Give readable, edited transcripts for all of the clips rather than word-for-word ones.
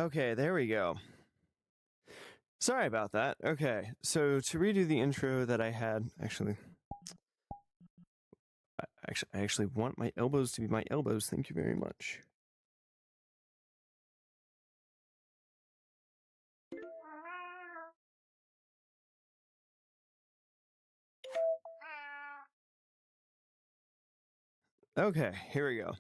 Okay, there we go. Sorry about that. Okay, so to redo the intro that I had, I actually want my elbows to be my elbows. Thank you very much. Okay, here we go.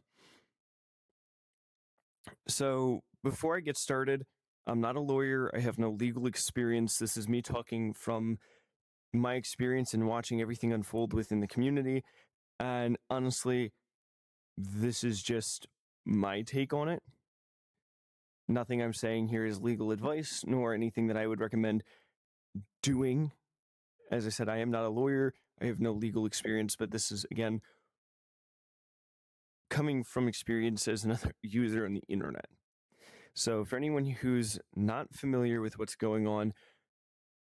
So before I get started, I'm not a lawyer. I have no legal experience. This is me talking from my experience in watching everything unfold within the community. And honestly, this is just my take on it. Nothing I'm saying here is legal advice, nor anything that I would recommend doing. As I said, I am not a lawyer. I have no legal experience, but this is, again, coming from experience as another user on the internet. So for anyone who's not familiar with what's going on,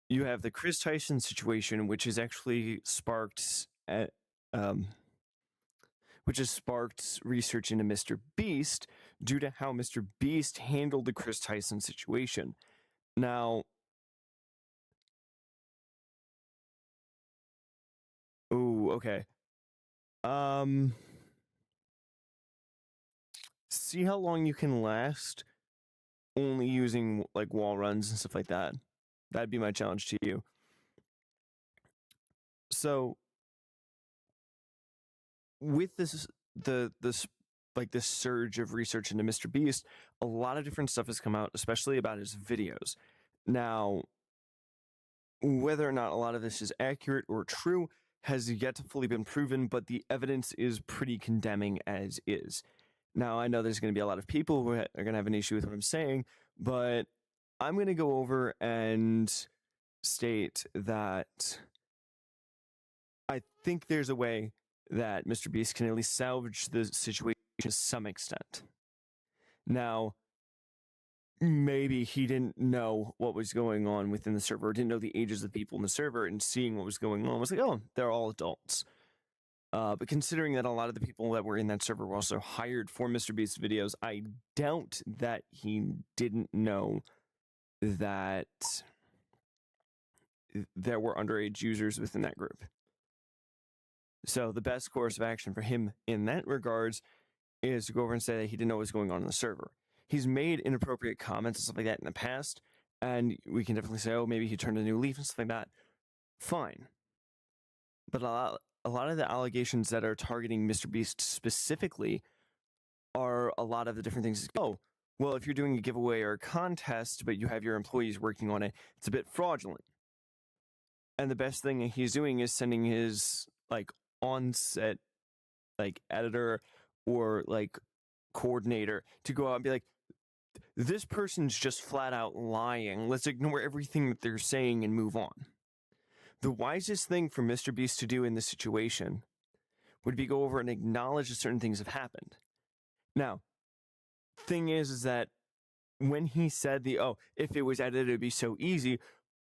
you have the Chris Tyson situation, which has actually sparked research into Mr. Beast due to how Mr. Beast handled the Chris Tyson situation. Now, okay. See how long you can last only using like wall runs and stuff like that. That'd be my challenge to you. So with this this surge of research into Mr. Beast, a lot of different stuff has come out, especially about his videos. Now, whether or not a lot of this is accurate or true has yet to fully been proven, but the evidence is pretty condemning as is. Now, I know there's going to be a lot of people who are going to have an issue with what I'm saying, but I'm going to go over and state that I think there's a way that Mr. Beast can at least salvage the situation to some extent. Now, maybe he didn't know what was going on within the server, didn't know the ages of the people in the server, and seeing what was going on was like, oh, they're all adults. But considering that a lot of the people that were in that server were also hired for Mr. Beast's videos, I doubt that he didn't know that there were underage users within that group. So the best course of action for him in that regards is to go over and say that he didn't know what was going on in the server. He's made inappropriate comments and stuff like that in the past, and we can definitely say, oh, maybe he turned a new leaf and stuff like that. Fine. But a lot of the allegations that are targeting Mr. Beast specifically are a lot of the different things. Oh, well, if you're doing a giveaway or a contest, but you have your employees working on it, it's a bit fraudulent. And the best thing he's doing is sending his on-set editor or coordinator to go out and be like, this person's just flat out lying. Let's ignore everything that they're saying and move on. The wisest thing for Mr. Beast to do in this situation would be go over and acknowledge that certain things have happened. Now, thing is that when he said if it was edited, it'd be so easy,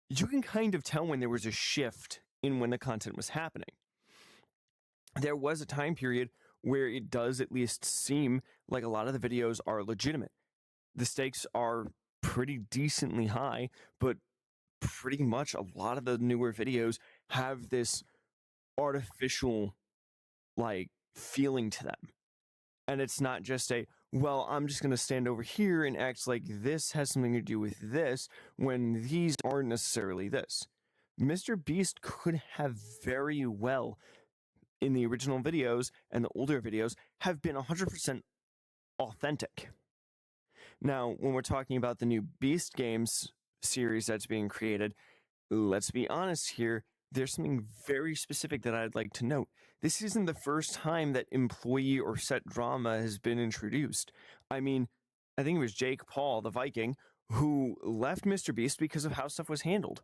you can kind of tell when there was a shift in when the content was happening. There was a time period where it does at least seem like a lot of the videos are legitimate. The stakes are pretty decently high, but pretty much a lot of the newer videos have this artificial feeling to them. And it's not just I'm just going to stand over here and act like this has something to do with this when these aren't necessarily this. Mr. Beast could have very well, in the original videos and the older videos, have been 100% authentic. Now, when we're talking about the new Beast Games series that's being created, let's be honest here, there's something very specific that I'd like to note. This isn't the first time that employee or set drama has been introduced. I mean, I think it was Jake Paul, the Viking, who left Mr. Beast because of how stuff was handled.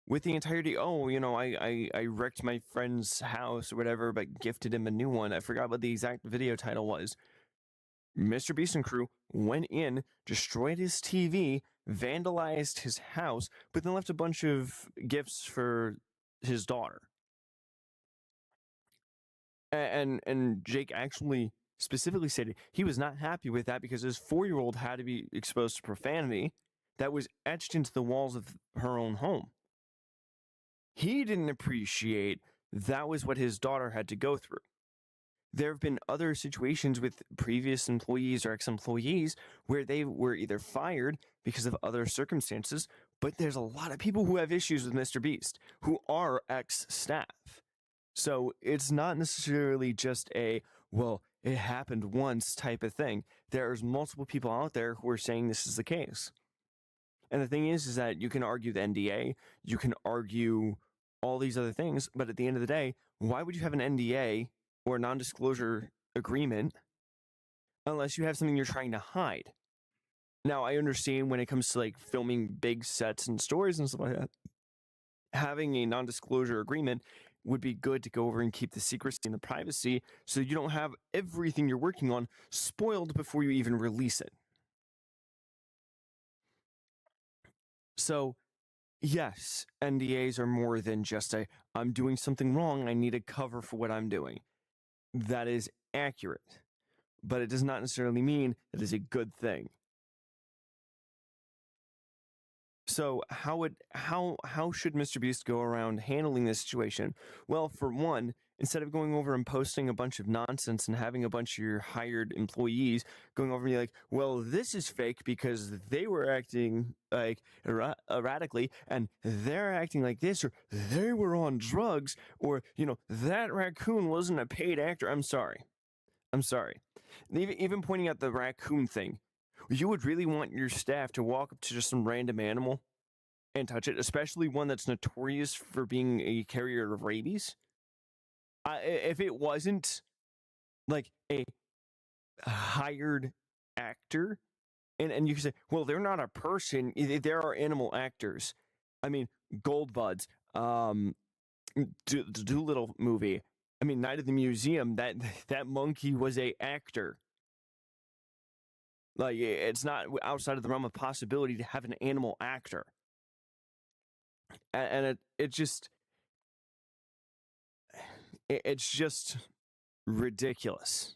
With the entirety, I wrecked my friend's house or whatever, but gifted him a new one. I forgot what the exact video title was. Mr. Beast and crew went in, destroyed his TV, vandalized his house, but then left a bunch of gifts for his daughter. And Jake actually specifically stated he was not happy with that because his 4-year-old had to be exposed to profanity that was etched into the walls of her own home. He didn't appreciate that was what his daughter had to go through. There have been other situations with previous employees or ex-employees where they were either fired because of other circumstances, but there's a lot of people who have issues with Mr.Beast who are ex-staff. So it's not necessarily just a, well, it happened once type of thing. There's multiple people out there who are saying this is the case. And the thing is that you can argue the NDA, you can argue all these other things, but at the end of the day, why would you have an NDA or a non-disclosure agreement unless you have something you're trying to hide? Now, I understand when it comes to like filming big sets and stories and stuff like that, having a non-disclosure agreement would be good to go over and keep the secrecy and the privacy so you don't have everything you're working on spoiled before you even release it. So, yes, NDAs are more than just a, I'm doing something wrong, I need a cover for what I'm doing. That is accurate, but it does not necessarily mean that is a good thing. So how should Mr.Beast go around handling this situation? Well, for one, instead of going over and posting a bunch of nonsense and having a bunch of your hired employees going over and be like, well, this is fake because they were acting like erratically and they're acting like this, or they were on drugs, or, that raccoon wasn't a paid actor. I'm sorry. Even pointing out the raccoon thing. You would really want your staff to walk up to just some random animal and touch it, especially one that's notorious for being a carrier of rabies? If it wasn't like a hired actor, and you can say, well, they're not a person, there are animal actors. I mean, Goldbuds, Doolittle movie. I mean, Night of the Museum, that monkey was a actor. Like, it's not outside of the realm of possibility to have an animal actor. And it's just ridiculous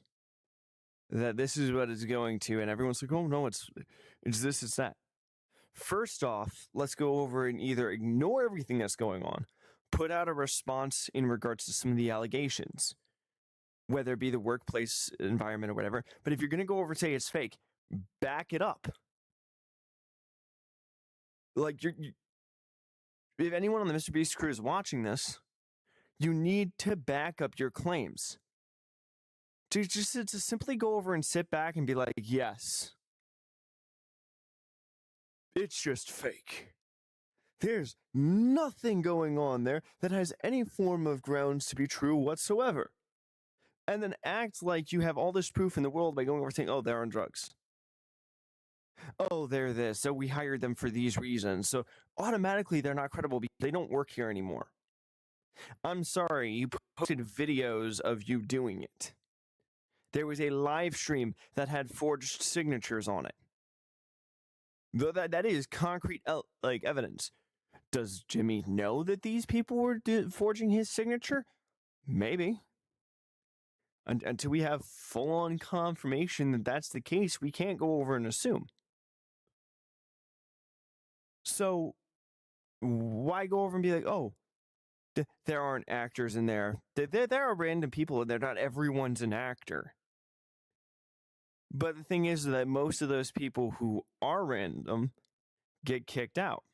that this is what it's going to, and everyone's like, oh no, it's this, it's that. First off, let's go over and either ignore everything that's going on, put out a response in regards to some of the allegations, whether it be the workplace environment or whatever. But if you're going to go over and say it's fake, back it up. Like, if anyone on the Mr.Beast crew is watching this, you need to back up your claims. To simply go over and sit back and be like, yes, it's just fake. There's nothing going on there that has any form of grounds to be true whatsoever. And then act like you have all this proof in the world by going over saying, oh, they're on drugs. Oh, they're this. So we hired them for these reasons. So automatically they're not credible because they don't work here anymore. I'm sorry, you posted videos of you doing it. There was a live stream that had forged signatures on it. That is concrete evidence. Does Jimmy know that these people were forging his signature? Maybe. Until we have full-on confirmation that that's the case, we can't go over and assume. So why go over and be like, oh, there aren't actors in there. There are random people in there. Not everyone's an actor. But the thing is that most of those people who are random get kicked out.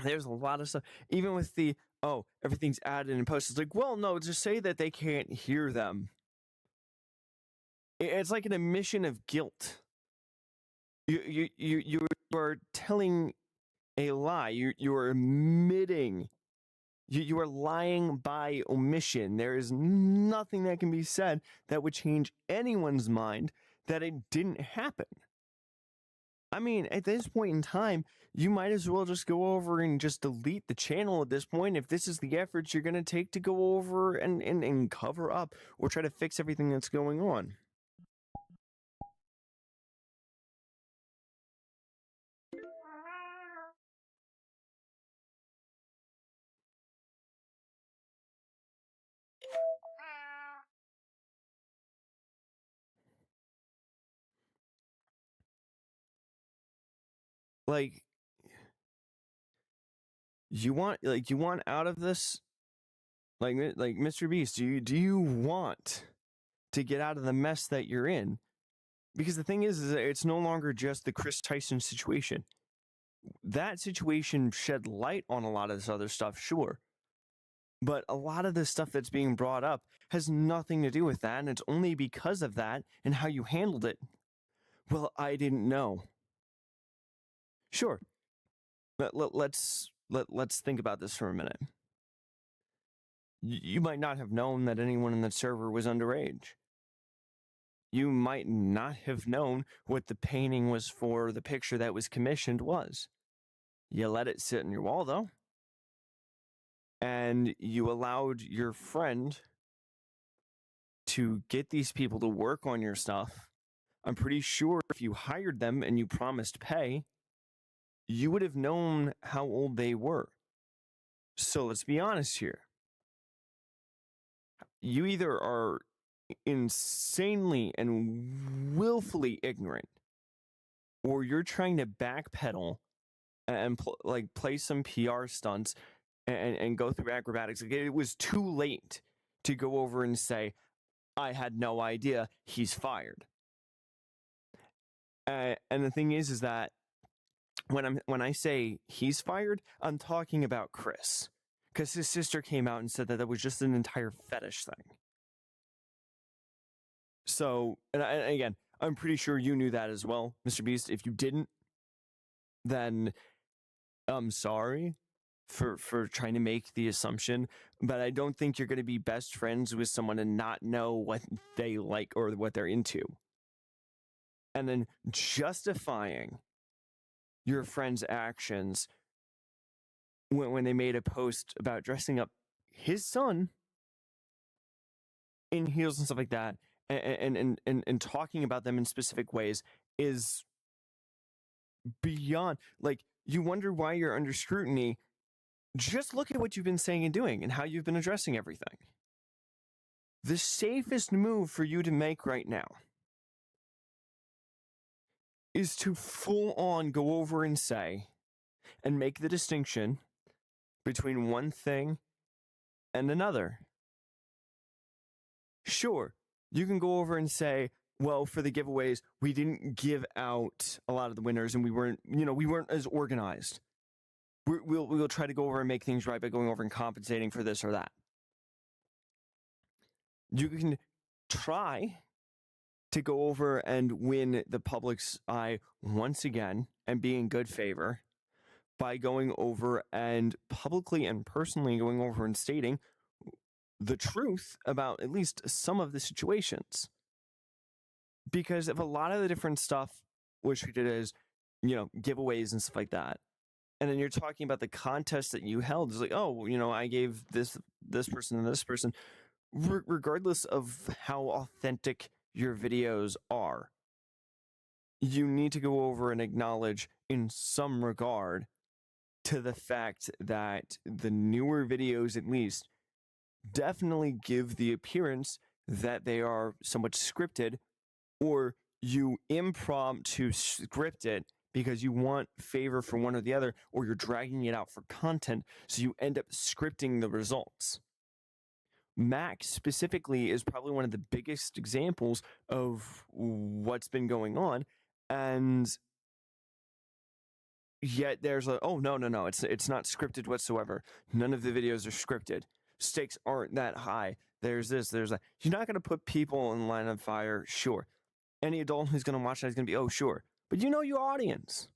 There's a lot of stuff. Even with the, oh, everything's added in post. It's like, well, no, just say that they can't hear them. It's like an admission of guilt. You are telling a lie. You are admitting. You are lying by omission. There is nothing that can be said that would change anyone's mind that it didn't happen. I mean, at this point in time, you might as well just go over and just delete the channel at this point if this is the efforts you're going to take to go over and cover up or try to fix everything that's going on. Like, you want out of this, like Mr. Beast, do you want to get out of the mess that you're in? Because the thing is that it's no longer just the Chris Tyson situation. That situation shed light on a lot of this other stuff, sure. But a lot of the stuff that's being brought up has nothing to do with that, and it's only because of that and how you handled it. Well, I didn't know. Sure. Let's think about this for a minute. You might not have known that anyone in the server was underage. You might not have known what the painting was for the picture that was commissioned was. You let it sit in your wall, though. And you allowed your friend to get these people to work on your stuff. I'm pretty sure if you hired them and you promised pay, you would have known how old they were. So let's be honest here. You either are insanely and willfully ignorant, or you're trying to backpedal and play some PR stunts and go through acrobatics. Like, it was too late to go over and say, I had no idea, he's fired. And the thing is that when I say he's fired, I'm talking about Chris, because his sister came out and said that was just an entire fetish thing. So, and again, I'm pretty sure you knew that as well, Mr. Beast. If you didn't, then I'm sorry for trying to make the assumption, but I don't think you're going to be best friends with someone and not know what they like or what they're into. And then justifying your friend's actions when they made a post about dressing up his son in heels and stuff like that, and talking about them in specific ways is beyond. Like, you wonder why you're under scrutiny. Just look at what you've been saying and doing and how you've been addressing everything. The safest move for you to make right now is to full on go over and say and make the distinction between one thing and another. Sure, you can go over and say, well, for the giveaways, we didn't give out a lot of the winners and we weren't as organized. We'll try to go over and make things right by going over and compensating for this or that. You can try to go over and win the public's eye once again and be in good favor by going over and publicly and personally going over and stating the truth about at least some of the situations. Because of a lot of the different stuff which we did is, giveaways and stuff like that. And then you're talking about the contest that you held. It's like, oh, I gave this person and this person. Regardless of how authentic your videos are, you need to go over and acknowledge in some regard to the fact that the newer videos, at least, definitely give the appearance that they are somewhat scripted, or you impromptu script it because you want favor for one or the other, or you're dragging it out for content, so you end up scripting the results. Max specifically is probably one of the biggest examples of what's been going on, and yet there's oh no, it's not scripted whatsoever. None of the videos are scripted. Stakes aren't that high. There's this, there's that. You're not going to put people in line of fire, sure. Any adult who's going to watch that is going to be, oh, sure. But you know your audience,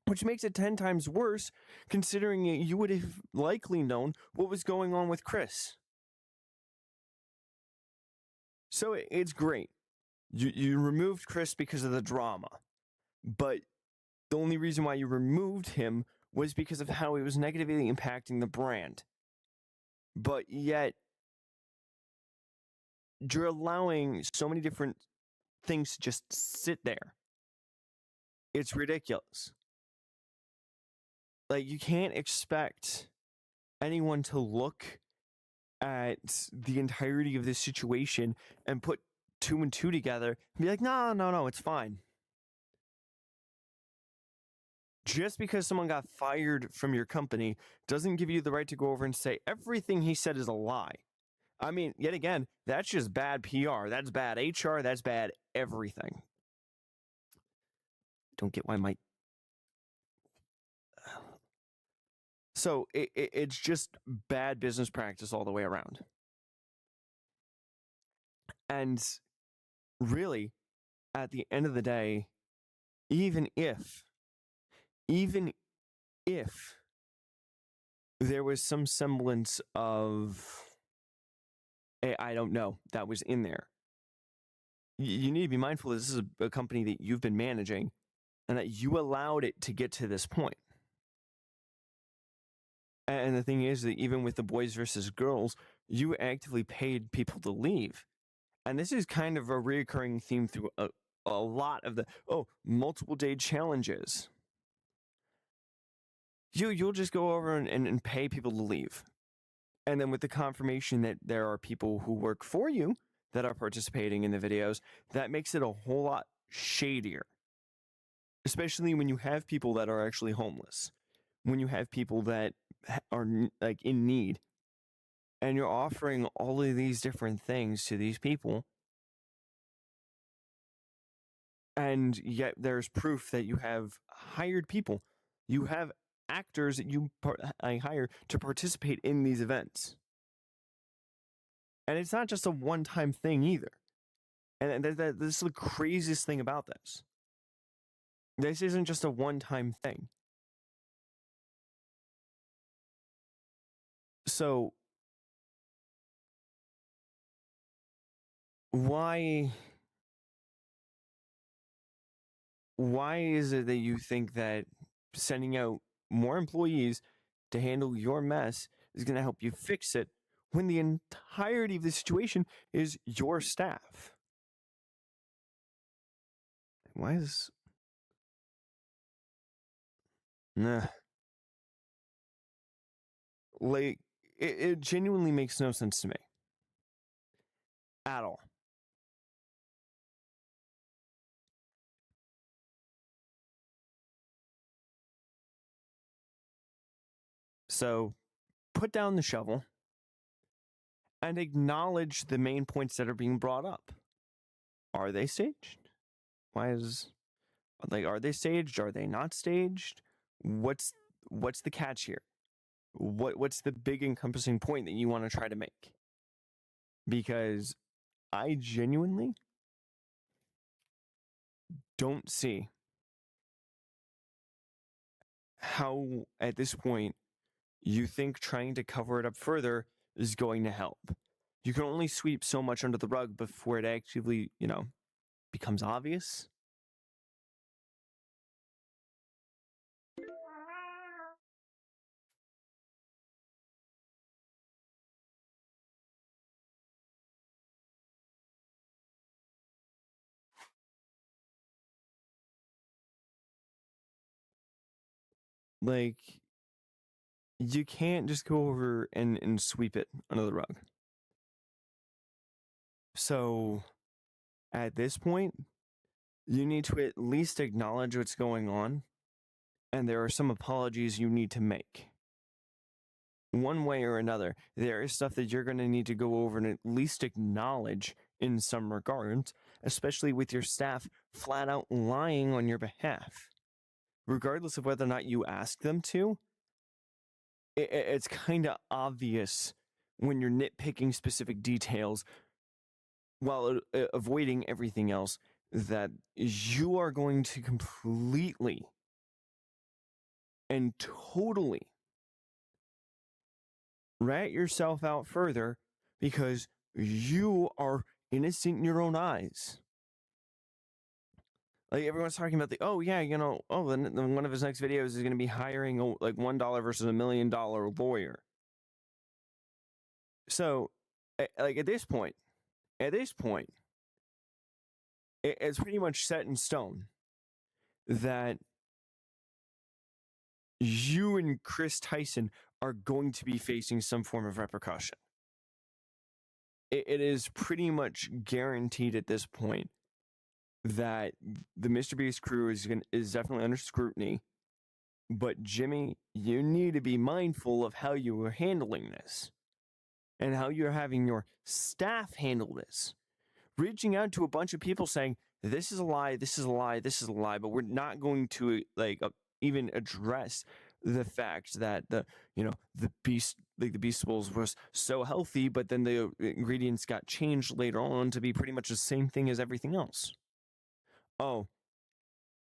which makes it 10 times worse, considering you would have likely known what was going on with Chris. So it's great. You removed Chris because of the drama, but the only reason why you removed him was because of how he was negatively impacting the brand. But yet, you're allowing so many different things to just sit there. It's ridiculous. Like, you can't expect anyone to look at the entirety of this situation and put 2 and 2 together and be like, no, it's fine. Just because someone got fired from your company doesn't give you the right to go over and say everything he said is a lie. I mean, yet again, that's just bad PR. That's bad HR. That's bad everything. Don't get why my... So it's just bad business practice all the way around. And really, at the end of the day, even if there was some semblance of, I don't know, that was in there, you need to be mindful that this is a company that you've been managing and that you allowed it to get to this point. And the thing is that even with the boys versus girls, you actively paid people to leave. And this is kind of a recurring theme through a lot of the, multiple day challenges. You'll just go over and pay people to leave. And then with the confirmation that there are people who work for you that are participating in the videos, that makes it a whole lot shadier. Especially when you have people that are actually homeless. When you have people that are like in need. And you're offering all of these different things to these people. And yet there's proof that you have hired people. You have actors that you hire to participate in these events. And it's not just a one-time thing either. And this is the craziest thing about this. This isn't just a one-time thing. So, why is it that you think that sending out more employees to handle your mess is going to help you fix it when the entirety of the situation is your staff? Why is... Nah. Like, it genuinely makes no sense to me. At all. So, put down the shovel and acknowledge the main points that are being brought up. Are they staged? Are they staged? Are they not staged? What's the catch here? What's the big encompassing point that you want to try to make? Because I genuinely don't see how, at this point, you think trying to cover it up further is going to help. You can only sweep so much under the rug before it actually, becomes obvious. Like, you can't just go over and sweep it under the rug. So, at this point, you need to at least acknowledge what's going on, and there are some apologies you need to make. One way or another, there is stuff that you're going to need to go over and at least acknowledge in some regards, especially with your staff flat out lying on your behalf. Regardless of whether or not you ask them to, it's kind of obvious when you're nitpicking specific details while avoiding everything else that you are going to completely and totally rat yourself out further because you are innocent in your own eyes. Like, everyone's talking about then one of his next videos is going to be hiring like $1 versus $1 million lawyer. So, like, at this point, it's pretty much set in stone that you and Chris Tyson are going to be facing some form of repercussion. It is pretty much guaranteed at this point that the Mr.Beast crew is definitely under scrutiny, But Jimmy, you need to be mindful of how you are handling this and how you're having your staff handle this. Reaching out to a bunch of people saying, this is a lie, this is a lie, this is a lie, but we're not going to even address the fact that the beast the beast bowls was so healthy, but then the ingredients got changed later on to be pretty much the same thing as everything else. Oh,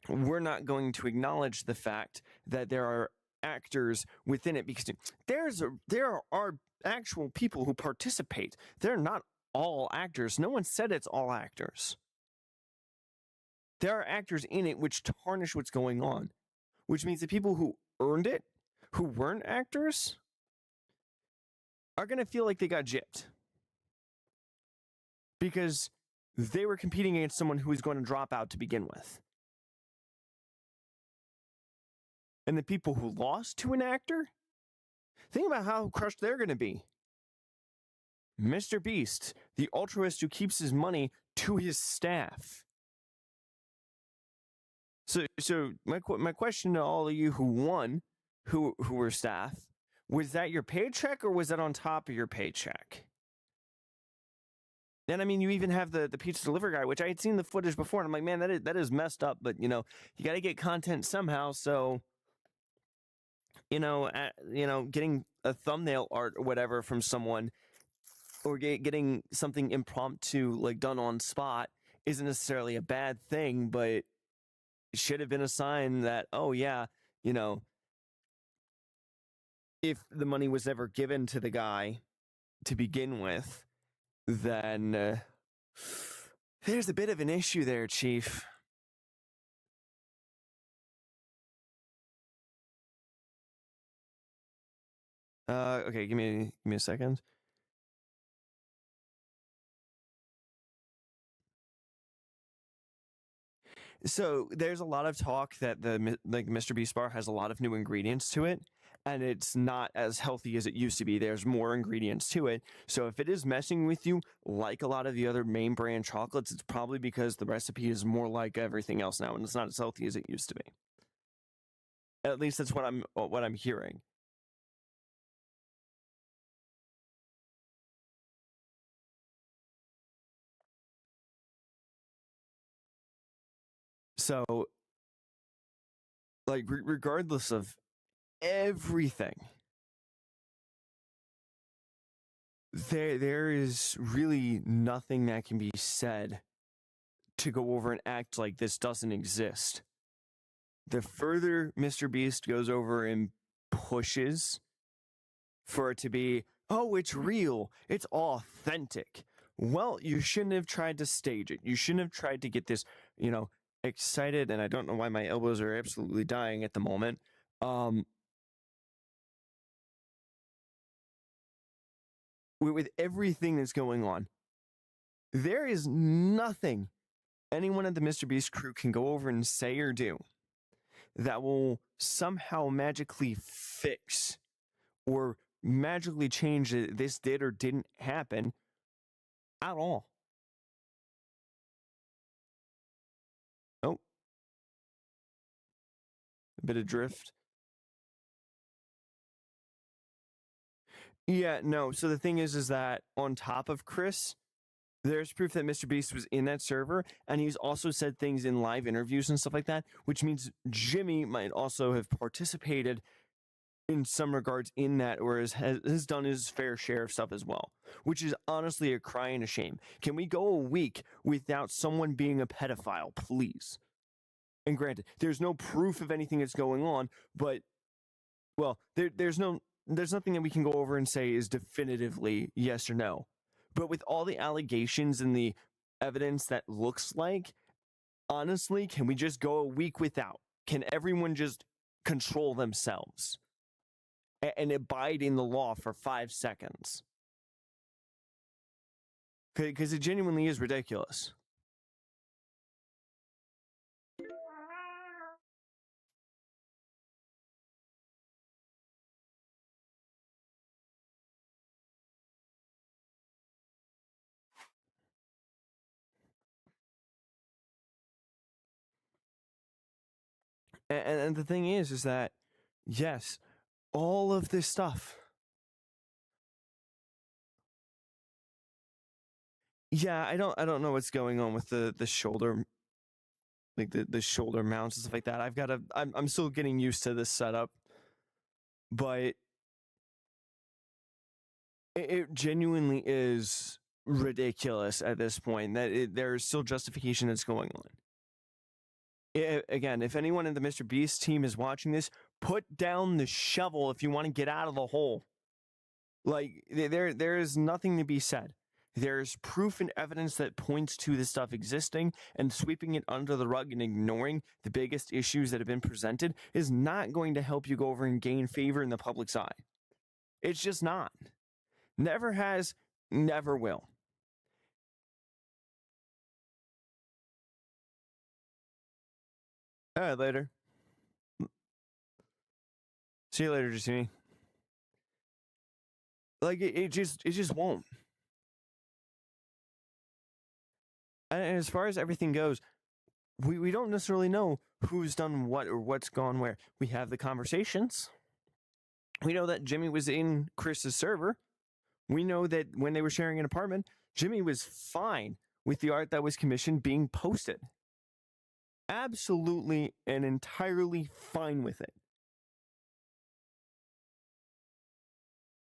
we're not going to acknowledge the fact that there are actors within it, because there are actual people who participate. They're not all actors. No one said it's all actors. There are actors in it which tarnish what's going on, which means the people who earned it, who weren't actors, are going to feel like they got gypped because they were competing against someone who was going to drop out to begin with. And the people who lost to an actor, think about how crushed they're going to be. Mr.Beast, the altruist who keeps his money to his staff. So my question to all of you who won, who were staff, was that your paycheck or was that on top of your paycheck? And I mean, you even have the pizza delivery guy, which I had seen the footage before, and I'm like, man, that is messed up. But you got to get content somehow. So getting a thumbnail art or whatever from someone, or getting something impromptu like done on spot, isn't necessarily a bad thing, but it should have been a sign that, oh yeah, if the money was ever given to the guy to begin with, then there's a bit of an issue there, Chief. Okay, give me a second. So there's a lot of talk that the Mr.Beast bar has a lot of new ingredients to it, and it's not as healthy as it used to be. There's more ingredients to it. So if it is messing with you, like a lot of the other main brand chocolates, it's probably because the recipe is more like everything else now, and it's not as healthy as it used to be. At least that's what I'm hearing. So, like, regardless of everything, there is really nothing that can be said to go over and act like this doesn't exist. The further Mr.Beast goes over and pushes for it to be, oh, it's real, it's authentic. Well, you shouldn't have tried to stage it. You shouldn't have tried to get this, excited, and I don't know why my elbows are absolutely dying at the moment. With everything that's going on, there is nothing anyone at the Mr.Beast crew can go over and say or do that will somehow magically fix or magically change that this did or didn't happen at all. Oh, a bit of drift. Yeah, no. So the thing is that on top of Chris, there's proof that Mr.Beast was in that server, and he's also said things in live interviews and stuff like that, which means Jimmy might also have participated in some regards in that, or has done his fair share of stuff as well, which is honestly a cry and a shame. Can we go a week without someone being a pedophile, please? And granted, there's no proof of anything that's going on, but, well, there's nothing that we can go over and say is definitively yes or no. But with all the allegations and the evidence that looks like, honestly, can we just go a week without? Can everyone just control themselves and abide in the law for 5 seconds? Because it genuinely is ridiculous. And the thing is that Yes, all of this stuff. Yeah, I don't know what's going on with the shoulder, like the shoulder mounts and stuff like that. I'm still getting used to this setup, but it genuinely is ridiculous at this point that there's still justification that's going on. Again, if anyone in the Mr. Beast team is watching this, put down the shovel if you want to get out of the hole. Like there is nothing to be said. There's proof and evidence that points to this stuff existing, and sweeping it under the rug and ignoring the biggest issues that have been presented is not going to help you go over and gain favor in the public's eye. It's just not. Never has, never will. All right, later. See you later, Jimmy. Like it just won't. And as far as everything goes, we don't necessarily know who's done what or what's gone where. We have the conversations. We know that Jimmy was in Chris's server. We know that when they were sharing an apartment, Jimmy was fine with the art that was commissioned being posted. Absolutely and entirely fine with it.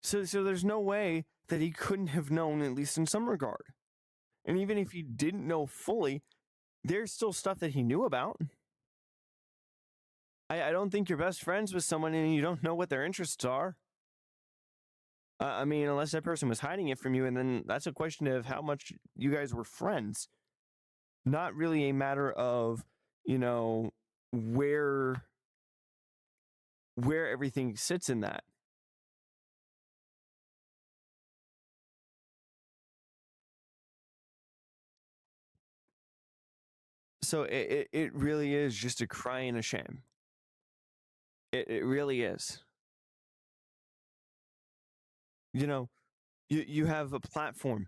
So there's no way that he couldn't have known, at least in some regard. And even if he didn't know fully, there's still stuff that he knew about. I don't think you're best friends with someone and you don't know what their interests are. I mean, unless that person was hiding it from you, and then that's a question of how much you guys were friends. Not really a matter of, where everything sits in that. So it really is just a cry and a shame. It really is. You have a platform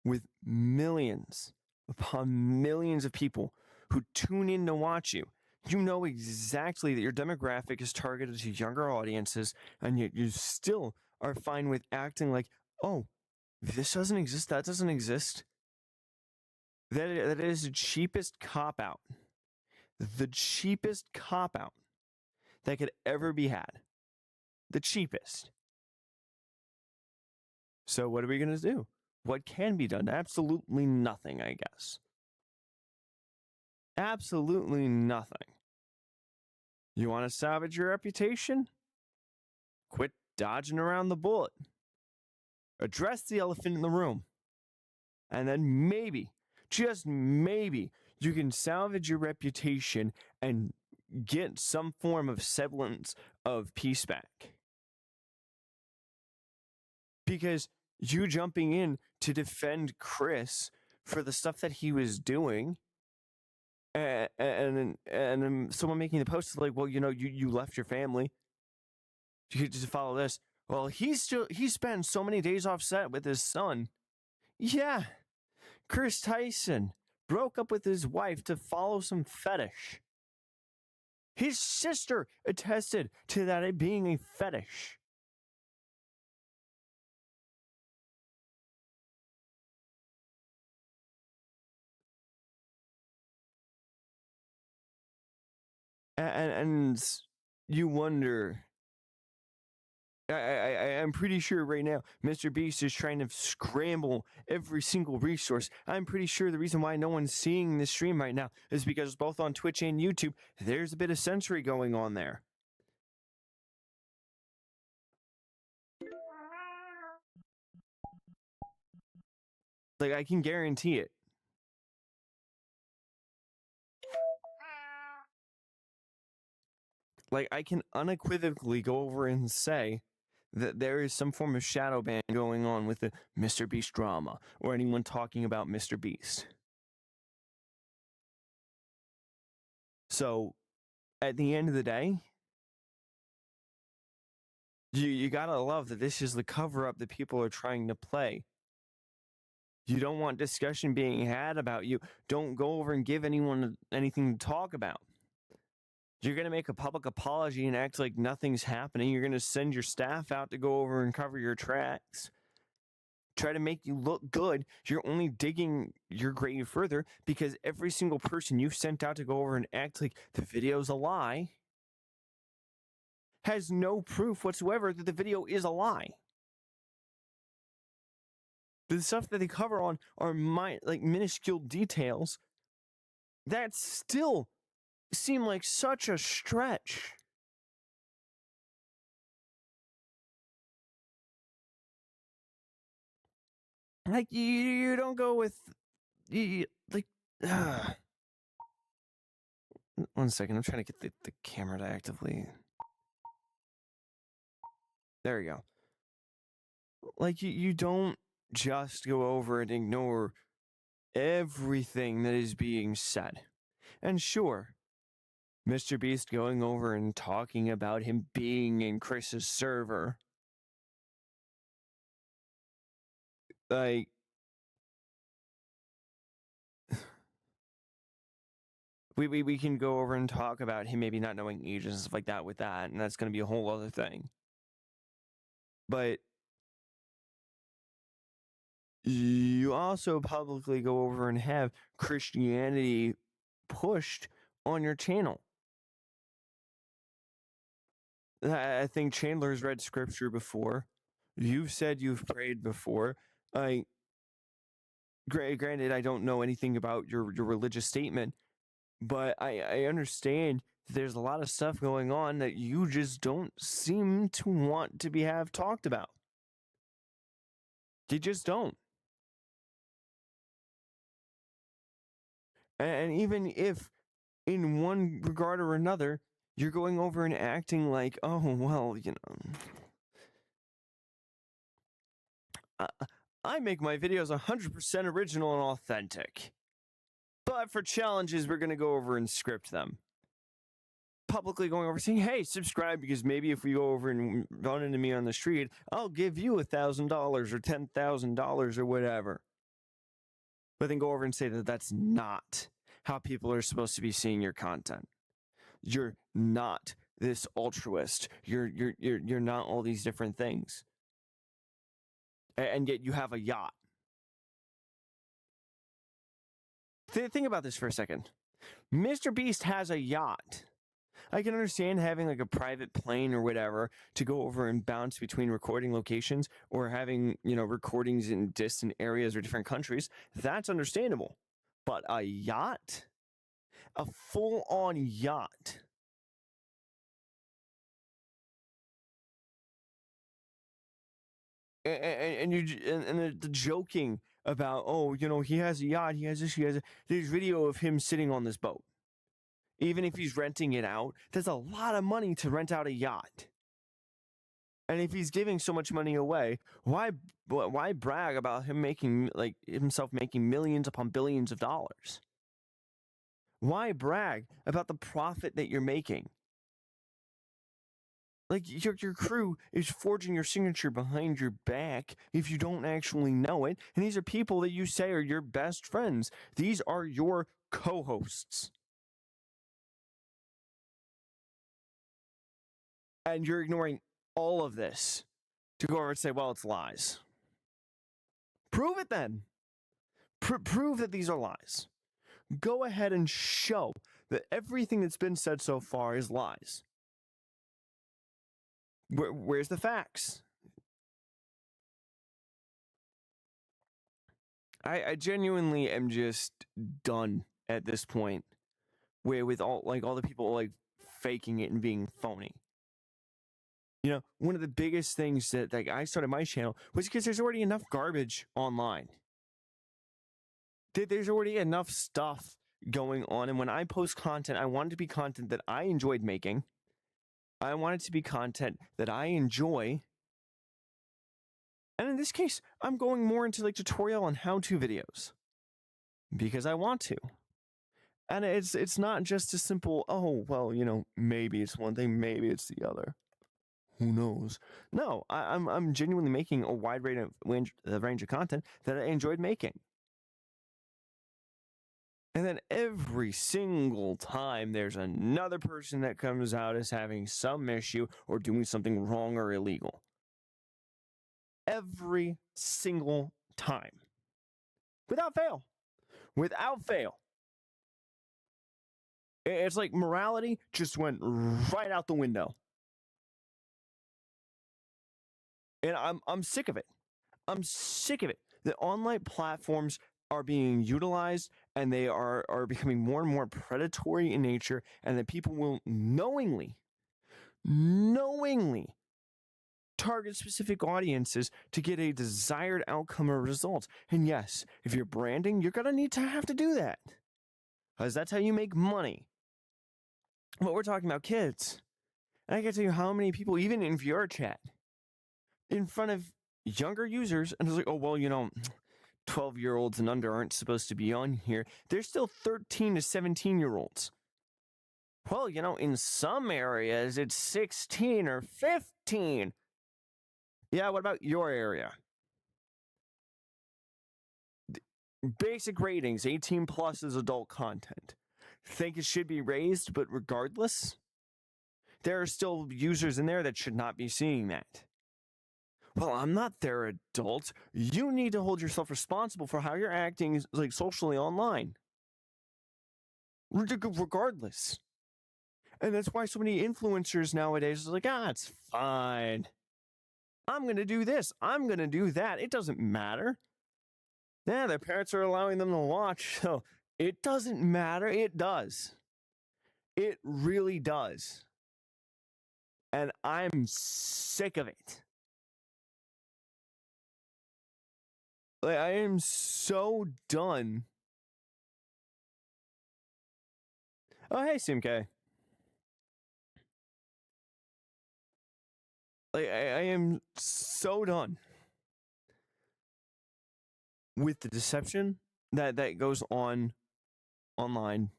with millions upon millions of people who tune in to watch you. You know exactly that your demographic is targeted to younger audiences, and yet you still are fine with acting like, oh, this doesn't exist, that doesn't exist. That is the cheapest cop out. The cheapest cop out that could ever be had. The cheapest. So what are we going to do? What can be done? Absolutely nothing, I guess. Absolutely nothing. You want to salvage your reputation? Quit dodging around the bullet. Address the elephant in the room. And then maybe, just maybe, you can salvage your reputation and get some form of semblance of peace back. Because you jumping in to defend Chris for the stuff that he was doing, and someone making the post is like, well, you left your family. You could just follow this. Well, he spent so many days off set with his son. Yeah, Chris Tyson broke up with his wife to follow some fetish. His sister attested to that it being a fetish. And you wonder. I'm pretty sure right now Mr.Beast is trying to scramble every single resource. I'm pretty sure the reason why no one's seeing this stream right now is because both on Twitch and YouTube, there's a bit of censoring going on there. Like, I can guarantee it. Like, I can unequivocally go over and say that there is some form of shadow ban going on with the Mr. Beast drama or anyone talking about Mr. Beast. So, at the end of the day, you gotta love that this is the cover-up that people are trying to play. You don't want discussion being had about you. Don't go over and give anyone anything to talk about. You're going to make a public apology and act like nothing's happening. You're going to send your staff out to go over and cover your tracks. Try to make you look good. You're only digging your grave further because every single person you've sent out to go over and act like the video's a lie has no proof whatsoever that the video is a lie. The stuff that they cover on are minuscule details that still seem like such a stretch. Like you don't go with like. One second, I'm trying to get the camera to actively. There you go. Like you don't just go over and ignore everything that is being said. And sure, Mr.Beast going over and talking about him being in Chris's server. Like, we can go over and talk about him maybe not knowing ages and stuff like that with that, and that's going to be a whole other thing. But you also publicly go over and have Christianity pushed on your channel. I think Chandler's read scripture before. You've said you've prayed before. Granted, I don't know anything about your religious statement, but I understand there's a lot of stuff going on that you just don't seem to want to have talked about. You just don't. And even if in one regard or another, you're going over and acting like, oh, well, I make my videos 100% original and authentic. But for challenges, we're going to go over and script them. Publicly going over saying, hey, subscribe, because maybe if we go over and run into me on the street, I'll give you $1,000 or $10,000 or whatever. But then go over and say that that's not how people are supposed to be seeing your content. You're not this altruist. You're not all these different things. And yet you have a yacht. Think about this for a second. Mr.Beast has a yacht. I can understand having like a private plane or whatever to go over and bounce between recording locations, or having, recordings in distant areas or different countries. That's understandable. But a yacht? A full-on yacht? And the joking about, oh, he has a yacht, he has this, there's video of him sitting on this boat. Even if he's renting it out, that's a lot of money to rent out a yacht. And if he's giving so much money away, why brag about himself making millions upon billions of dollars? Why brag about the profit that you're making? Like, your crew is forging your signature behind your back if you don't actually know it. And these are people that you say are your best friends. These are your co-hosts. And you're ignoring all of this to go over and say, well, it's lies. Prove it then. Prove that these are lies. Go ahead and show that everything that's been said so far is lies. Where's the facts? I genuinely am just done at this point with all the people faking it and being phony. One of the biggest things that I started my channel was because there's already enough garbage online. There's already enough stuff going on, and when I post content, I want it to be content that I enjoyed making. I want it to be content that I enjoy. And in this case, I'm going more into tutorial and how-to videos because I want to. And it's not just a simple, oh, well, maybe it's one thing, maybe it's the other. Who knows? No, I'm genuinely making a wide range of content that I enjoyed making. And then every single time there's another person that comes out as having some issue or doing something wrong or illegal. Every single time. Without fail. Without fail. It's like morality just went right out the window. And I'm sick of it. I'm sick of it. The online platforms are being utilized and they are becoming more and more predatory in nature, and that people will knowingly target specific audiences to get a desired outcome or result. And yes, if you're branding, you're going to have to do that, because that's how you make money. But we're talking about kids. And I can tell you how many people, even in VR chat, in front of younger users, and it's like, oh, well, 12-year-olds and under aren't supposed to be on here. They're still 13 to 17-year-olds. Well, in some areas, it's 16 or 15. Yeah, what about your area? Basic ratings, 18 plus is adult content. Think it should be raised, but regardless, there are still users in there that should not be seeing that. Well, I'm not their adult. You need to hold yourself responsible for how you're acting, like, socially online. Regardless. And that's why so many influencers nowadays are like, it's fine. I'm going to do this. I'm going to do that. It doesn't matter. Yeah, their parents are allowing them to watch. So it doesn't matter. It does. It really does. And I'm sick of it. Like, I am so done. Oh, hey, Simk. Like, I am so done with the deception that goes on online.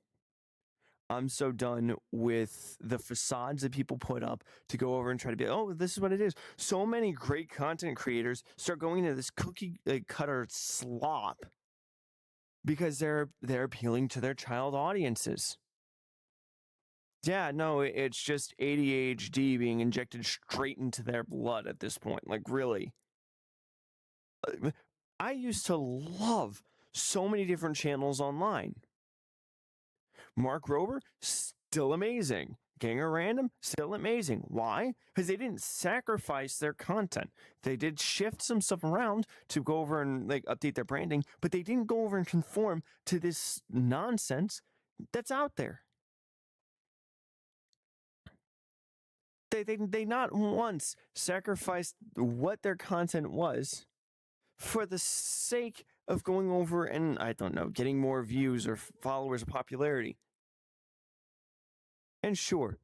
I'm so done with the facades that people put up to go over and try to be, oh, this is what it is. So many great content creators start going into this cookie cutter slop because they're appealing to their child audiences. Yeah, no, it's just ADHD being injected straight into their blood at this point. Like, really. I used to love so many different channels online. Mark Rober, still amazing. Gang of Random, still amazing. Why? Because they didn't sacrifice their content. They did shift some stuff around to go over and update their branding, but they didn't go over and conform to this nonsense that's out there. They not once sacrificed what their content was for the sake of going over and, I don't know, getting more views or followers or popularity. And sure,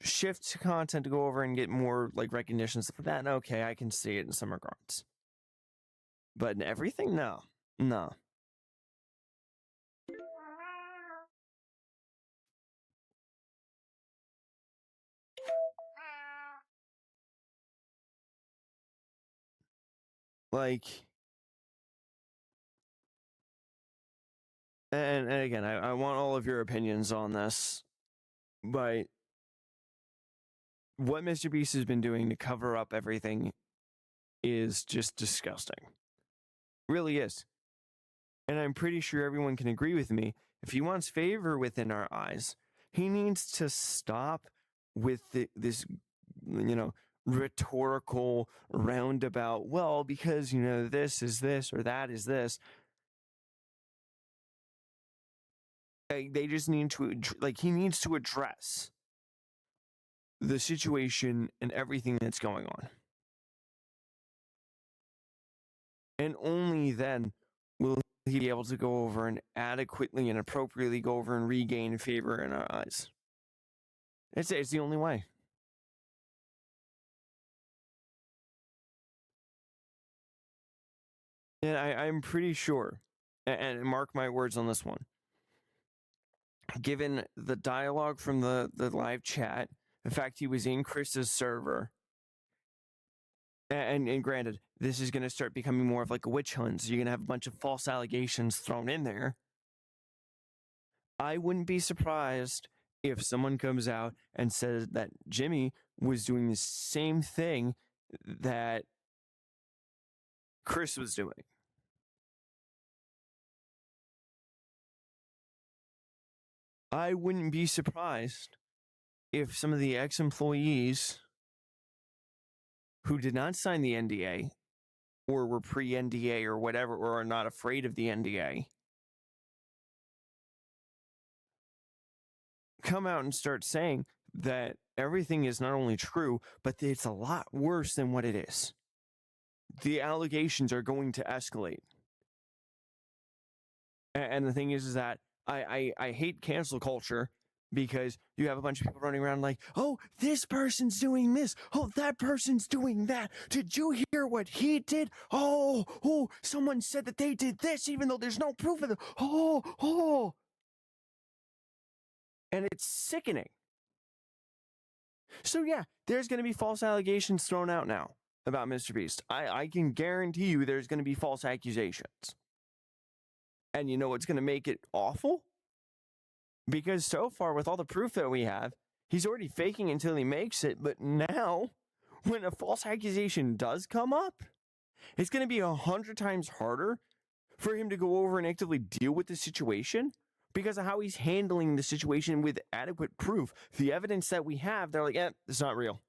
shift content to go over and get more recognition, stuff like that. And okay, I can see it in some regards. But in everything, no. And again, I want all of your opinions on this, but what Mr.Beast has been doing to cover up everything is just disgusting. Really is. And I'm pretty sure everyone can agree with me. If he wants favor within our eyes, he needs to stop with this, rhetorical roundabout, well, because, this is this or that is this. They just need to, he needs to address the situation and everything that's going on. And only then will he be able to go over and adequately and appropriately go over and regain favor in our eyes. It's the only way. And I'm pretty sure, and mark my words on this one, given the dialogue from the live chat, the fact he was in Chris's server, and granted, this is going to start becoming more of a witch hunt. So you're going to have a bunch of false allegations thrown in there. I wouldn't be surprised if someone comes out and says that Jimmy was doing the same thing that Chris was doing. I wouldn't be surprised if some of the ex-employees who did not sign the NDA or were pre-NDA or whatever, or are not afraid of the NDA, come out and start saying that everything is not only true, but that it's a lot worse than what it is. The allegations are going to escalate. And the thing is that I hate cancel culture, because you have a bunch of people running around like, oh, this person's doing this. Oh, that person's doing that. Did you hear what he did? Oh, someone said that they did this, even though there's no proof of it. Oh. And it's sickening. So yeah, there's going to be false allegations thrown out now about Mr.Beast. I can guarantee you there's going to be false accusations. And you know what's going to make it awful? Because so far, with all the proof that we have, he's already faking until he makes it. But now, when a false accusation does come up, it's going to be 100 times harder for him to go over and actively deal with the situation, because of how he's handling the situation with adequate proof. The evidence that we have, they're like, it's not real.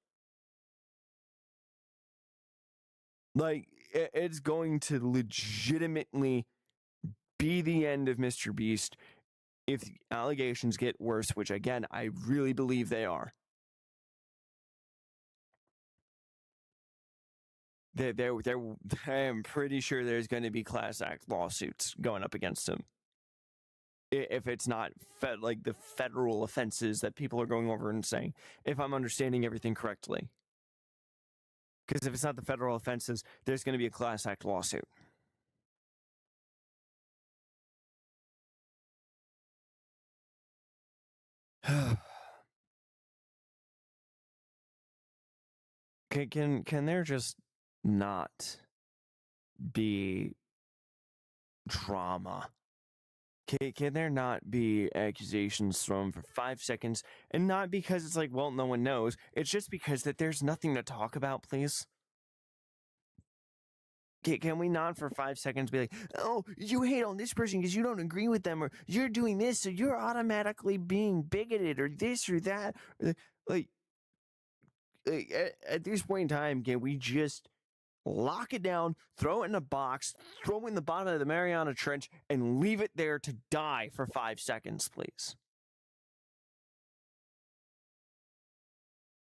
Like, it's going to legitimately be the end of Mr. Beast if the allegations get worse, which, again, I really believe they are. I am pretty sure there's going to be class act lawsuits going up against him. If it's not like the federal offenses that people are going over and saying, if I'm understanding everything correctly. Because if it's not the federal offenses, there's going to be a class act lawsuit. Can there just not be drama? Can there not be accusations thrown for 5 seconds, and not because it's like, well, no one knows. It's just because that there's nothing to talk about, please? Can we not for 5 seconds be like, oh, you hate on this person because you don't agree with them, or you're doing this, so you're automatically being bigoted, or this or that? Like at this point in time, can we just lock it down, throw it in a box, throw it in the bottom of the Mariana Trench, and leave it there to die for 5 seconds, please?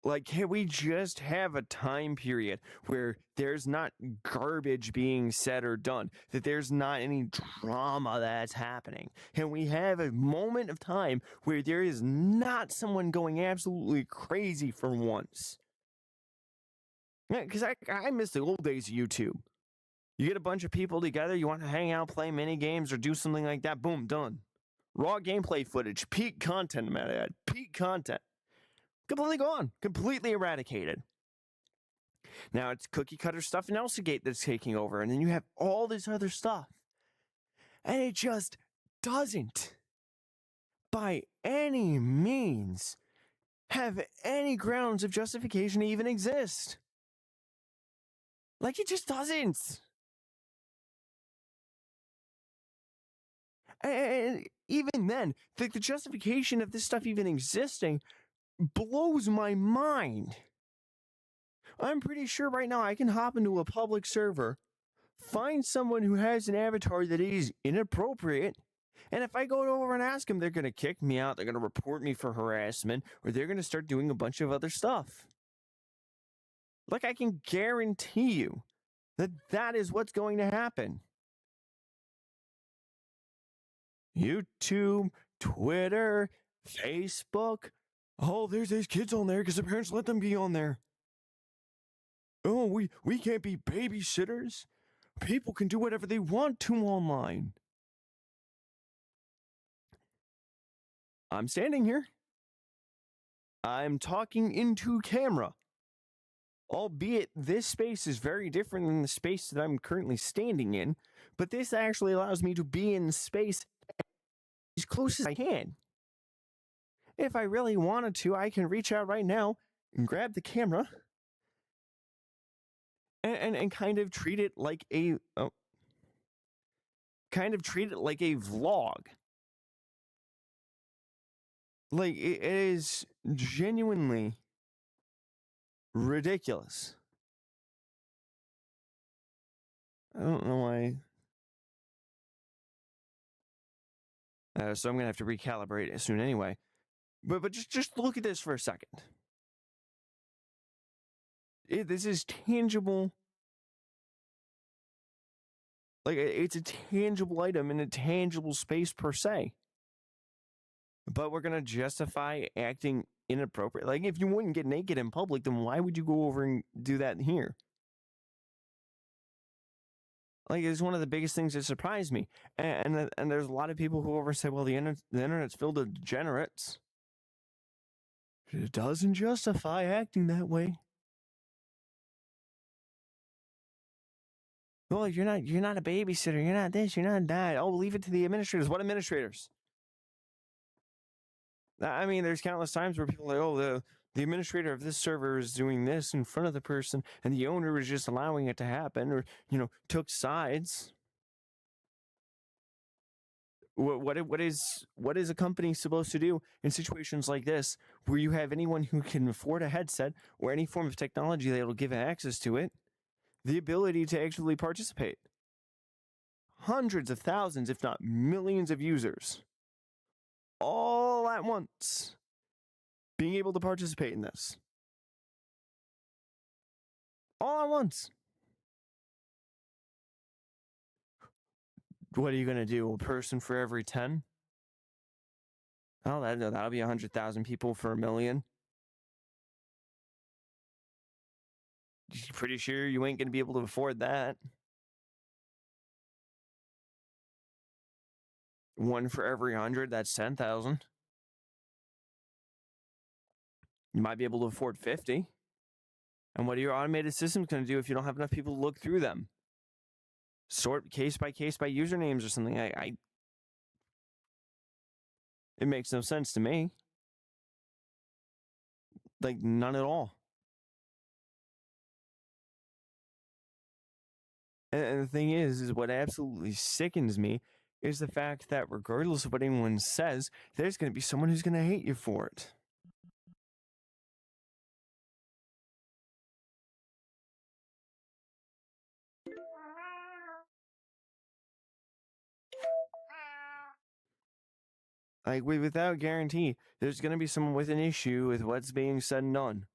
Like, can we just have a time period where there's not garbage being said or done, that there's not any drama that's happening? Can we have a moment of time where there is not someone going absolutely crazy for once? Yeah, because I miss the old days of YouTube. You get a bunch of people together, you want to hang out, play mini games, or do something like that, boom, done. Raw gameplay footage, peak content, man, peak content. Completely gone, completely eradicated. Now it's cookie cutter stuff and Elsagate that's taking over, and then you have all this other stuff. And it just doesn't, by any means, have any grounds of justification to even exist. Like, it just doesn't. And even then, the justification of this stuff even existing blows my mind. I'm pretty sure right now I can hop into a public server, find someone who has an avatar that is inappropriate, and if I go over and ask them, they're going to kick me out, they're going to report me for harassment, or they're going to start doing a bunch of other stuff. Like, I can guarantee you that that is what's going to happen. YouTube, Twitter, Facebook. Oh, there's these kids on there because their parents let them be on there. Oh, we can't be babysitters. People can do whatever they want to online. I'm standing here. I'm talking into camera. Albeit this space is very different than the space that I'm currently standing in, but this actually allows me to be in space. These close as I can. If I really wanted to, I can reach out right now and grab the camera and kind of treat it like a vlog. Like it is genuinely ridiculous. I don't know why. So I'm gonna have to recalibrate it soon anyway. But just look at this for a second. This is tangible. Like it's a tangible item in a tangible space per se. But we're gonna justify acting inappropriate. Like if you wouldn't get naked in public, then why would you go over and do that here? Like it's one of the biggest things that surprised me. And there's a lot of people who over say, well, the internet's filled with degenerates. It doesn't justify acting that way. Well, you're not a babysitter. You're not this. You're not that. Oh, leave it to the administrators. What administrators? I mean, there's countless times where people are like, oh, the administrator of this server is doing this in front of the person, and the owner was just allowing it to happen, or took sides. What is a company supposed to do in situations like this, where you have anyone who can afford a headset or any form of technology that will give access to it, the ability to actually participate? Hundreds of thousands, if not millions of users, all at once, being able to participate in this. All at once. What are you going to do? A person for every 10? Oh, that'll be 100,000 people for 1 million. Pretty sure you ain't going to be able to afford that. 1 for every 100, that's 10,000. You might be able to afford 50. And what are your automated systems going to do if you don't have enough people to look through them? Sort case by usernames or something. It makes no sense to me. Like, none at all. And the thing is what absolutely sickens me is the fact that regardless of what anyone says, there's going to be someone who's going to hate you for it. Like, without guarantee, there's going to be someone with an issue with what's being said and done.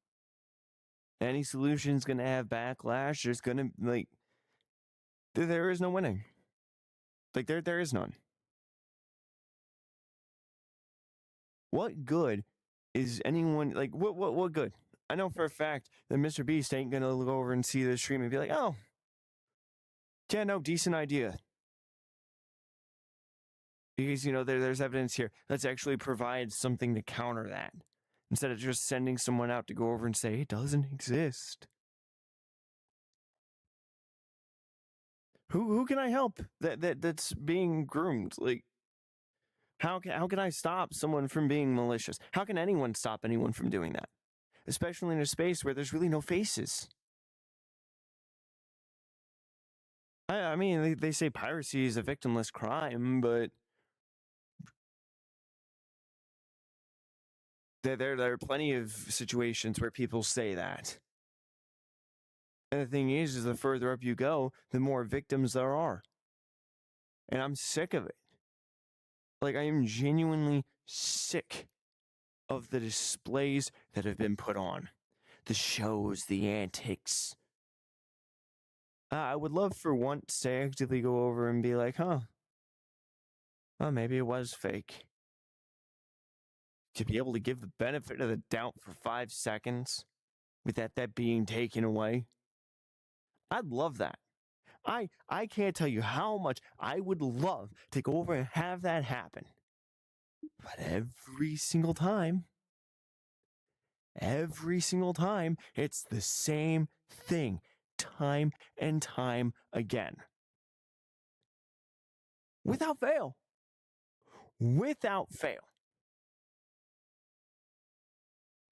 Any solution's going to have backlash. There's going to, like, there is no winning. Like, there is none. What good is anyone, like, what good? I know for a fact that Mr.Beast ain't going to look over and see the stream and be like, oh, yeah, no, decent idea. Because, there's evidence here. Let's actually provide something to counter that. Instead of just sending someone out to go over and say, it doesn't exist. Who can I help that's being groomed? Like, how can I stop someone from being malicious? How can anyone stop anyone from doing that? Especially in a space where there's really no faces. I mean, they say piracy is a victimless crime, but there are plenty of situations where people say that. And the thing is the further up you go, the more victims there are. And I'm sick of it. Like, I am genuinely sick of the displays that have been put on. The shows, the antics. I would love for once to actively go over and be like, well, maybe it was fake. To be able to give the benefit of the doubt for 5 seconds without that being taken away. I'd love that. I can't tell you how much I would love to go over and have that happen. But every single time, it's the same thing, time and time again. Without fail. without fail.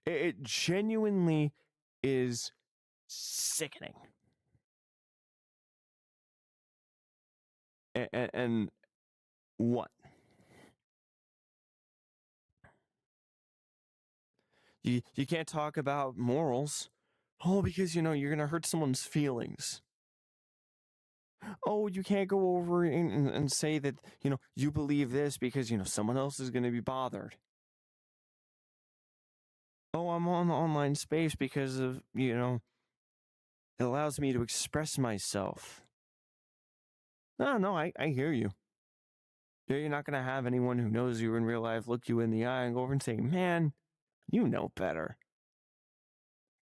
It genuinely is sickening. And what? You can't talk about morals. Oh, because you're gonna hurt someone's feelings. Oh, you can't go over and say that you believe this because someone else is gonna be bothered. Oh, I'm on the online space because of it allows me to express myself. No, I hear you. You're not gonna have anyone who knows you in real life look you in the eye and go over and say, "Man, you know better."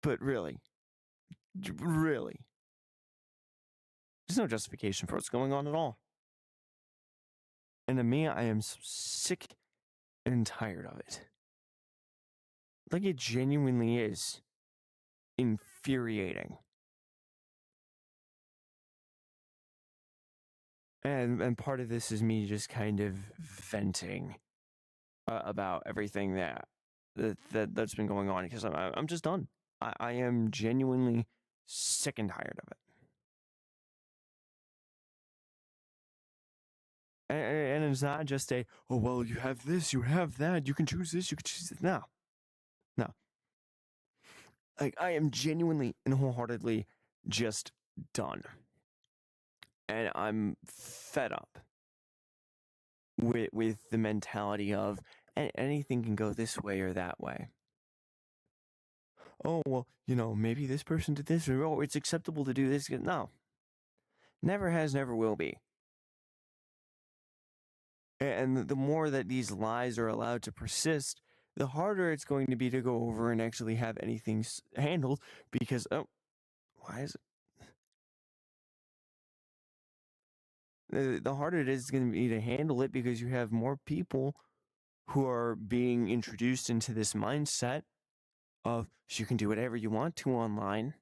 But really, really, there's no justification for what's going on at all. And to me, I am so sick and tired of it. Like, it genuinely is infuriating. And part of this is me just kind of venting about everything that's been going on because I'm just done. I am genuinely sick and tired of it. And it's not just oh, well, you have this, you have that, you can choose this, you can choose this. No. Like, I am genuinely and wholeheartedly just done. And I'm fed up with the mentality of anything can go this way or that way. Oh, well, maybe this person did this, or oh, it's acceptable to do this. No. Never has, never will be. And the more that these lies are allowed to persist, the harder it's going to be to go over and actually have anything handled because, oh, why is it? The harder it is going to be to handle it because you have more people who are being introduced into this mindset of you can do whatever you want to online,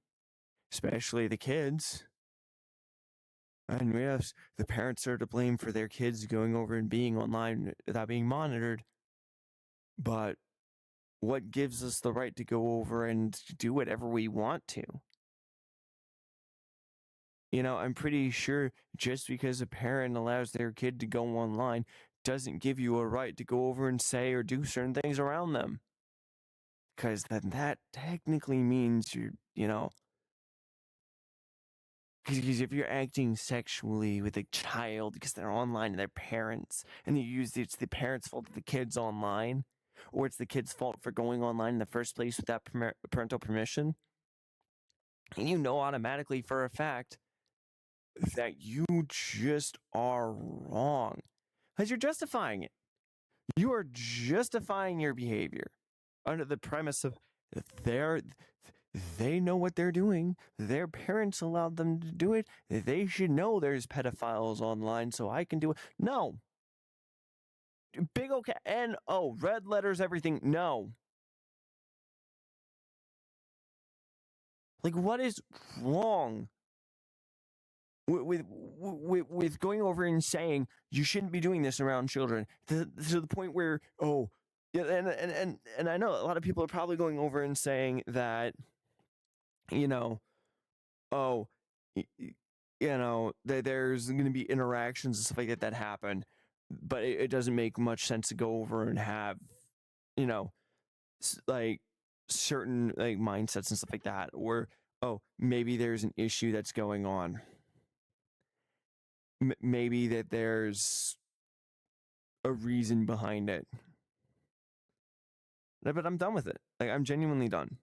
especially the kids. And yes, the parents are to blame for their kids going over and being online without being monitored. But what gives us the right to go over and do whatever we want to? I'm pretty sure just because a parent allows their kid to go online doesn't give you a right to go over and say or do certain things around them. Because then that technically means because if you're acting sexually with a child because they're online and they're parents, and it's the parents' fault that the kid's online, or it's the kid's fault for going online in the first place without parental permission, and automatically for a fact that you just are wrong because you're justifying it. You are justifying your behavior under the premise of they know what they're doing. Their parents allowed them to do it. They should know there's pedophiles online, so I can do it. No. Big OK. N-O. Red letters, everything. No. Like, what is wrong with going over and saying you shouldn't be doing this around children to the point where, oh, yeah, and I know a lot of people are probably going over and saying that, oh, there's going to be interactions and stuff like that happen, but it doesn't make much sense to go over and have, like certain like mindsets and stuff like that, or oh, maybe there's an issue that's going on. Maybe that there's a reason behind it. But I'm done with it. Like, I'm genuinely done.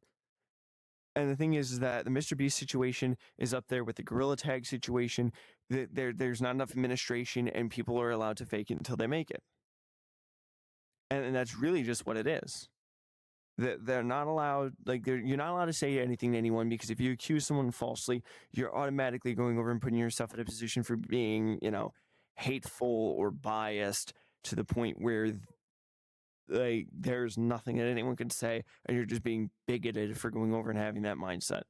And the thing is that the Mr.Beast situation is up there with the Gorilla Tag situation. There's not enough administration, and people are allowed to fake it until they make it. And that's really just what it is. They're not allowed, you're not allowed to say anything to anyone, because if you accuse someone falsely, you're automatically going over and putting yourself in a position for being, hateful or biased to the point where there's nothing that anyone can say, and you're just being bigoted for going over and having that mindset.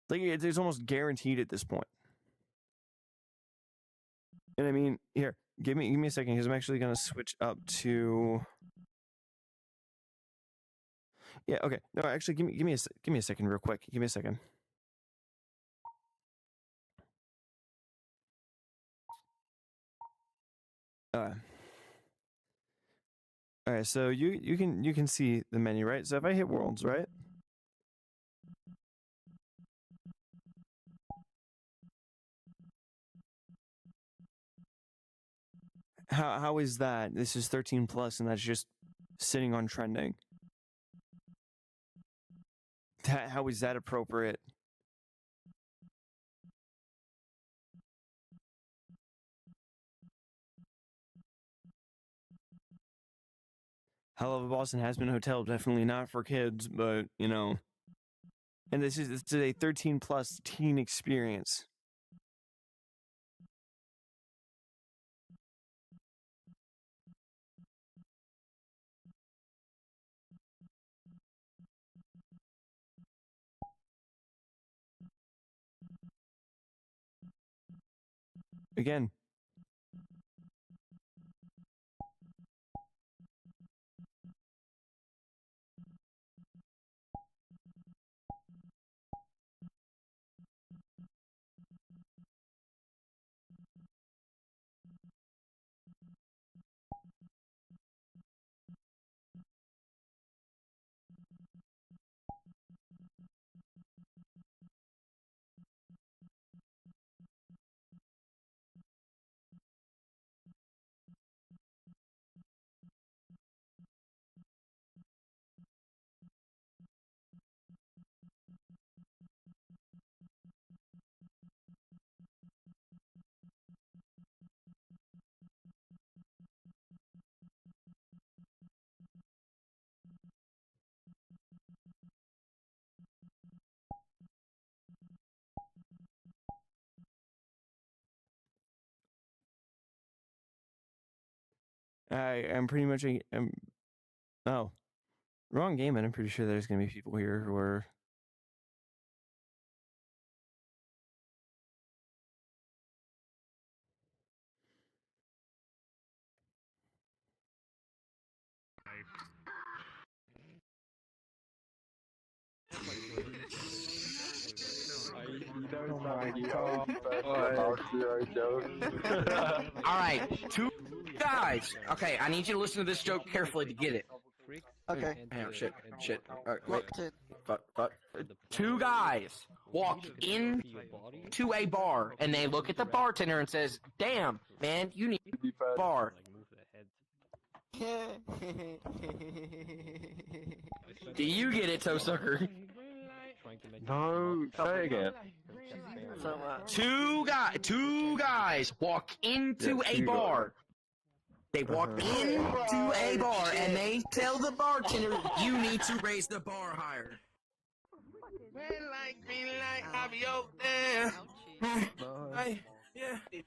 It's almost guaranteed at this point. And I mean, here, give me a second because I'm actually gonna switch up to. Yeah. Okay. No, actually, give me a second, real quick. Give me a second. All right. So you can see the menu, right? So if I hit worlds, right? How is that? This is 13 plus, and that's just sitting on trending. How is that appropriate? Hell of a Boston has been hotel, definitely not for kids, but you know. And this is a 13 plus teen experience. Again, I'm pretty much oh, wrong game, and I'm pretty sure there's gonna be people here who are. Oh my god. All right, two guys. Okay, I need you to listen to this joke carefully to get it. Okay. Oh, shit. All right, wait. Locked in. Fuck. Two guys walk into a bar and they look at the bartender and says, "Damn, man, you need a bar." Do you get it, toe sucker? No, say again. Two guys walk into a bar. They walk into a bar and they tell the bartender, "You need to raise the bar higher." I'll be out there. Yeah. The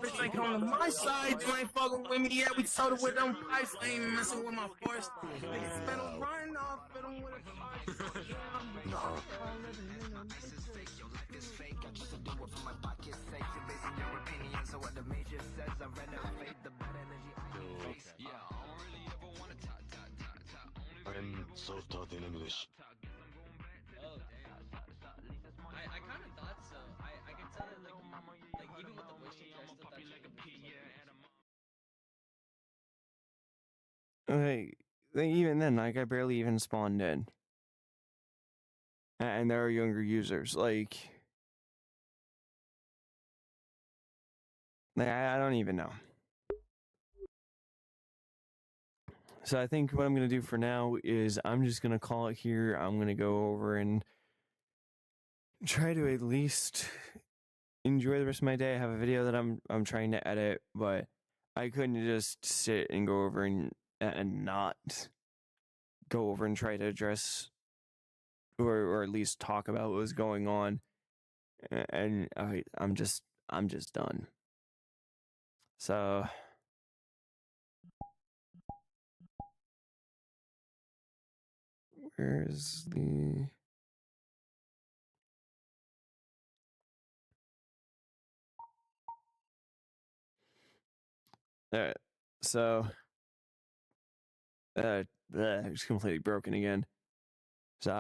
bitch ain't coming to my side. You ain't fucking with me. Yeah, we soda with them pipes. They ain't messing with my force. Niggas spent a run off, fit 'em with a I'm so starting English. I kind of thought so. I can tell that like even with the voice changer, I still thought Even then, like I barely even spawned in, and there are younger users. Like I don't even know. So I think what I'm gonna do for now is I'm just gonna call it here. I'm gonna go over and try to at least enjoy the rest of my day. I have a video that I'm trying to edit, but I couldn't just sit and go over and not go over and try to address or at least talk about what was going on. And I'm just done. So where's the All right. So, it's completely broken again. So